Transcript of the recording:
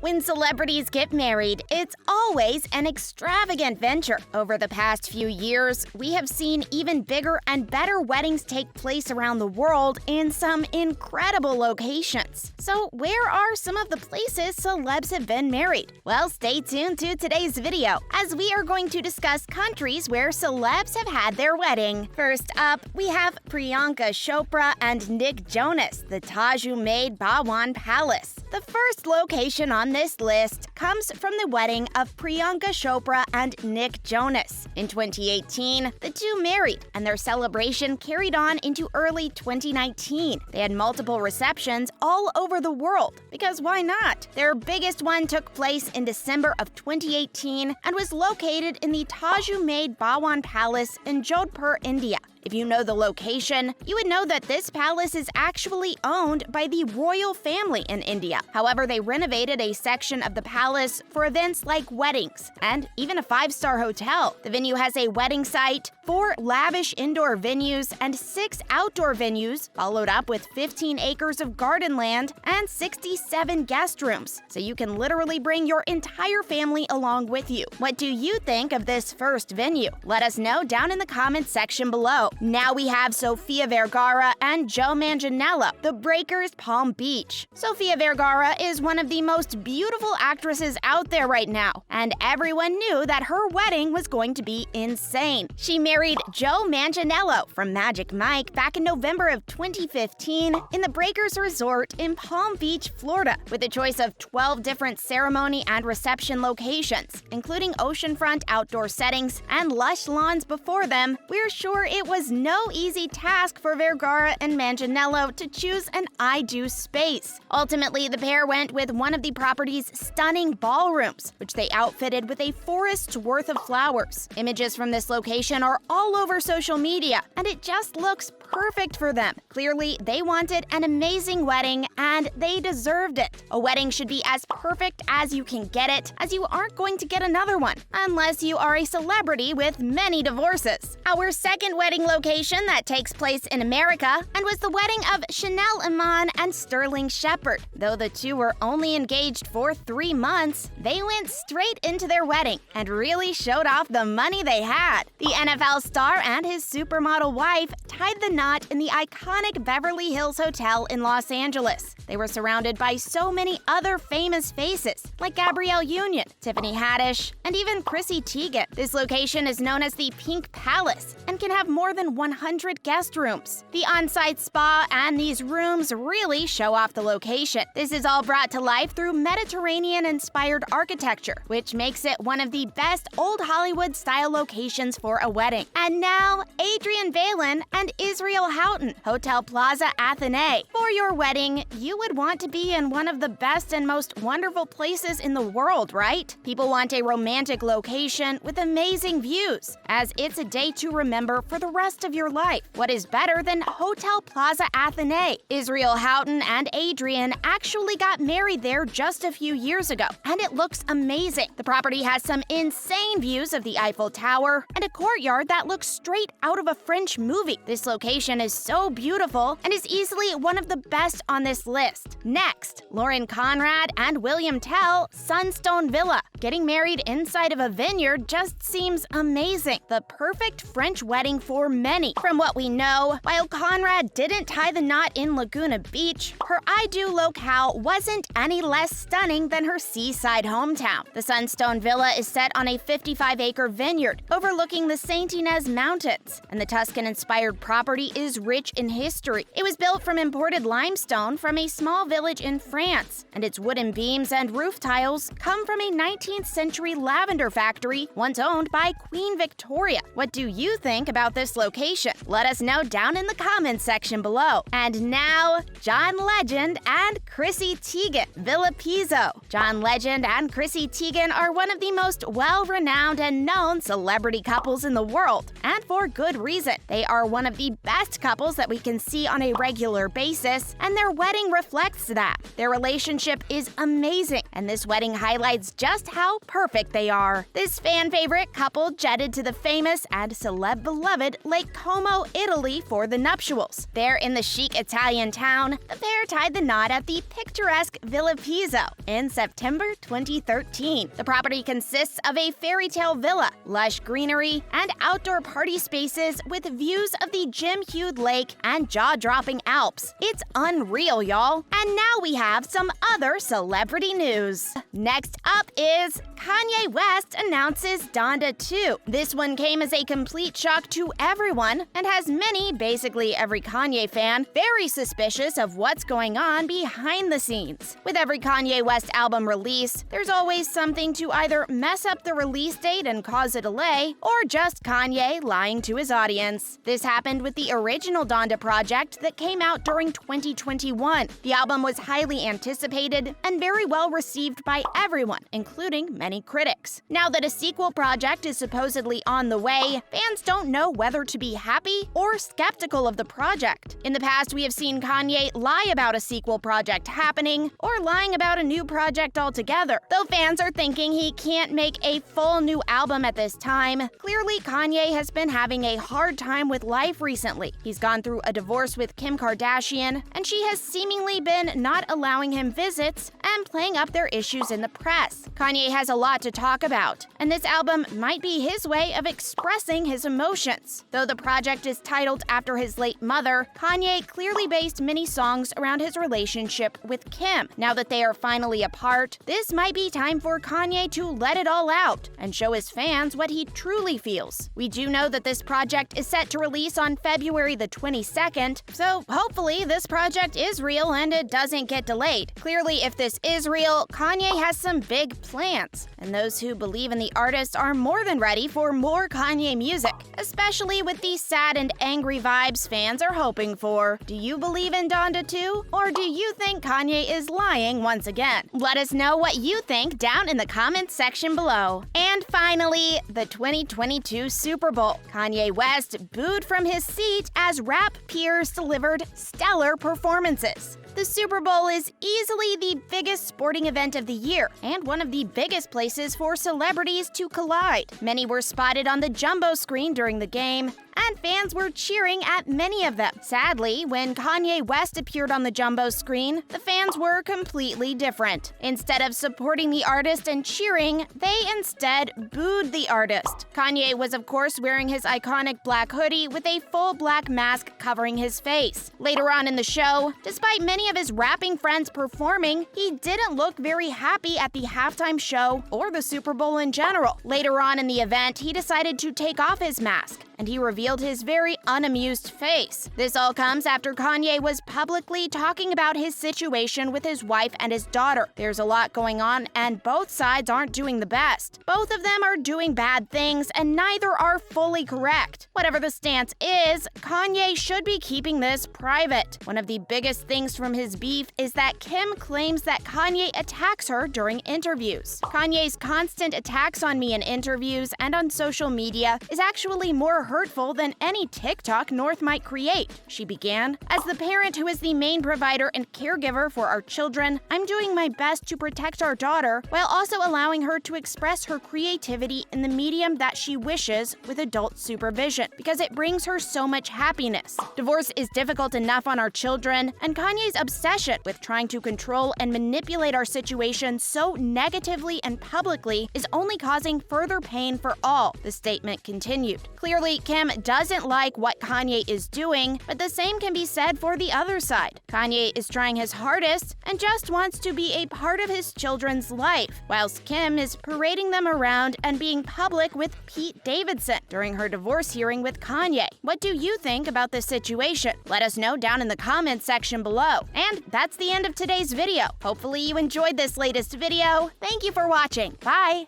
When celebrities get married, it's always an extravagant venture. Over the past few years, we have seen even bigger and better weddings take place around the world in some incredible locations. So, where are some of the places celebs have been married? Well, stay tuned to today's video, as we are going to discuss countries where celebs have had their wedding. First up, we have Priyanka Chopra and Nick Jonas, the Umaid Bhawan Palace. The first location on this list comes from the wedding of Priyanka Chopra and Nick Jonas. In 2018, the two married, and their celebration carried on into early 2019. They had multiple receptions all over the world, because why not? Their biggest one took place in December of 2018 and was located in the Umaid Bhawan Palace in Jodhpur, India. If you know the location, you would know that this palace is actually owned by the royal family in India. However, they renovated a section of the palace for events like weddings and even a 5-star hotel. The venue has a wedding site, 4 lavish indoor venues, and 6 outdoor venues, followed up with 15 acres of garden land and 67 guest rooms. So you can literally bring your entire family along with you. What do you think of this first venue? Let us know down in the comments section below. Now we have Sofia Vergara and Joe Manganiello, the Breakers Palm Beach. Sofia Vergara is one of the most beautiful actresses out there right now, and everyone knew that her wedding was going to be insane. She married Joe Manganiello from Magic Mike back in November of 2015 in the Breakers Resort in Palm Beach, Florida, with a choice of 12 different ceremony and reception locations, including oceanfront outdoor settings and lush lawns before them. We're sure it was no easy task for Vergara and Manganiello to choose an I-do space. Ultimately, the pair went with one of the property's stunning ballrooms, which they outfitted with a forest's worth of flowers. Images from this location are all over social media, and it just looks perfect for them. Clearly, they wanted an amazing wedding, and they deserved it. A wedding should be as perfect as you can get it, as you aren't going to get another one, unless you are a celebrity with many divorces. Our second wedding location that takes place in America and was the wedding of Chanel Iman and Sterling Shepard. Though the two were only engaged for 3 months, they went straight into their wedding and really showed off the money they had. The NFL star and his supermodel wife tied the knot in the iconic Beverly Hills Hotel in Los Angeles. They were surrounded by so many other famous faces, like Gabrielle Union, Tiffany Haddish, and even Chrissy Teigen. This location is known as the Pink Palace and can have more than 100 guest rooms. The on-site spa and these rooms really show off the location. This is all brought to life through Mediterranean-inspired architecture, which makes it one of the best old Hollywood-style locations for a wedding. And now, Adrian Valen and Israel Houghton, Hotel Plaza Athénée. For your wedding, you would want to be in one of the best and most wonderful places in the world, right? People want a romantic location with amazing views, as it's a day to remember for the rest of your life. What is better than Hotel Plaza Athénée? Israel Houghton and Adrian actually got married there just a few years ago, and it looks amazing. The property has some insane views of the Eiffel Tower and a courtyard that looks straight out of a French movie. This location is so beautiful and is easily one of the best on this list. Next, Lauren Conrad and William Tell, Sunstone Villa. Getting married inside of a vineyard just seems amazing. The perfect French wedding for many. From what we know, while Conrad didn't tie the knot in Laguna Beach, her I-do locale wasn't any less stunning than her seaside hometown. The Sunstone Villa is set on a 55-acre vineyard overlooking the Saint Ynez Mountains, and the Tuscan-inspired property is rich in history. It was built from imported limestone from a small village in France, and its wooden beams and roof tiles come from a 19th century lavender factory once owned by Queen Victoria. What do you think about this location? Let us know down in the comments section below. And now, John Legend and Chrissy Teigen, Villa Pizzo. John Legend and Chrissy Teigen are one of the most well-renowned and known celebrity couples in the world, and for good reason. They are one of the best couples that we can see on a regular basis, and their wedding reflects that. Their relationship is amazing, and this wedding highlights just how perfect they are. This fan-favorite couple jetted to the famous and celeb-beloved Lake Como, Italy for the nuptials. There in the chic Italian town, the pair tied the knot at the picturesque Villa Pizzo in September 2013. The property consists of a fairy tale villa, lush greenery, and outdoor party spaces with views of the gem-hued lake and jaw-dropping Alps. It's unreal, y'all. And now we have some other celebrity news. Next up is Kanye West announces Donda 2. This one came as a complete shock to everyone and has many, basically every Kanye fan, very suspicious of what's going on behind the scenes. With every Kanye West album release, there's always something to either mess up the release date and cause a delay, or just Kanye lying to his audience. This happened with the original Donda project that came out during 2021. The album was highly anticipated and very well received by everyone, including many critics. Now that a sequel project is supposedly on the way, fans don't know whether to be happy or skeptical of the project. In the past, we have seen Kanye lie about a sequel project happening or lying about a new project altogether. Though fans are thinking he can't make a full new album at this time, clearly Kanye has been having a hard time with life recently. He's gone through a divorce with Kim Kardashian, and she has seemingly been not allowing him visits and playing up their issues in the press. Kanye has a lot to talk about, and this album might be his way of expressing his emotions. Though the project is titled after his late mother, Kanye clearly based many songs around his relationship with Kim. Now that they are finally apart, this might be time for Kanye to let it all out and show his fans what he truly feels. We do know that this project is set to release on February the 22nd, so hopefully this project is real and it doesn't get delayed. Clearly, if this is real, Kanye has some big plans, and those who believe in the artist are more than ready for more Kanye music, especially with the sad and angry vibes fans are hoping for. Do you believe in Donda 2, or do you think Kanye is lying once again? Let us know what you think down in the comments section below. And finally, the 2022 Super Bowl. Kanye West booed from his seat as rap peers delivered stellar performances. The Super Bowl is easily the biggest sporting event of the year and one of the biggest places for celebrities to collide. Many were spotted on the jumbo screen during the game, and fans were cheering at many of them. Sadly, when Kanye West appeared on the jumbo screen, the fans were completely different. Instead of supporting the artist and cheering, they instead booed the artist. Kanye was of course wearing his iconic black hoodie with a full black mask covering his face. Later on in the show, despite many of his rapping friends performing, he didn't look very happy at the halftime show or the Super Bowl in general. Later on in the event, he decided to take off his mask, and he revealed his very unamused face. This all comes after Kanye was publicly talking about his situation with his wife and his daughter. There's a lot going on, and both sides aren't doing the best. Both of them are doing bad things, and neither are fully correct. Whatever the stance is, Kanye should be keeping this private. One of the biggest things from his beef is that Kim claims that Kanye attacks her during interviews. Kanye's constant attacks on me in interviews and on social media is actually more hurtful than any TikTok North might create, she began. As the parent who is the main provider and caregiver for our children, I'm doing my best to protect our daughter while also allowing her to express her creativity in the medium that she wishes with adult supervision, because it brings her so much happiness. Divorce is difficult enough on our children, and Kanye's obsession with trying to control and manipulate our situation so negatively and publicly is only causing further pain for all, the statement continued. Clearly, Kim doesn't like what Kanye is doing, but the same can be said for the other side. Kanye is trying his hardest and just wants to be a part of his children's life, whilst Kim is parading them around and being public with Pete Davidson during her divorce hearing with Kanye. What do you think about this situation? Let us know down in the comments section below. And that's the end of today's video. Hopefully you enjoyed this latest video. Thank you for watching. Bye!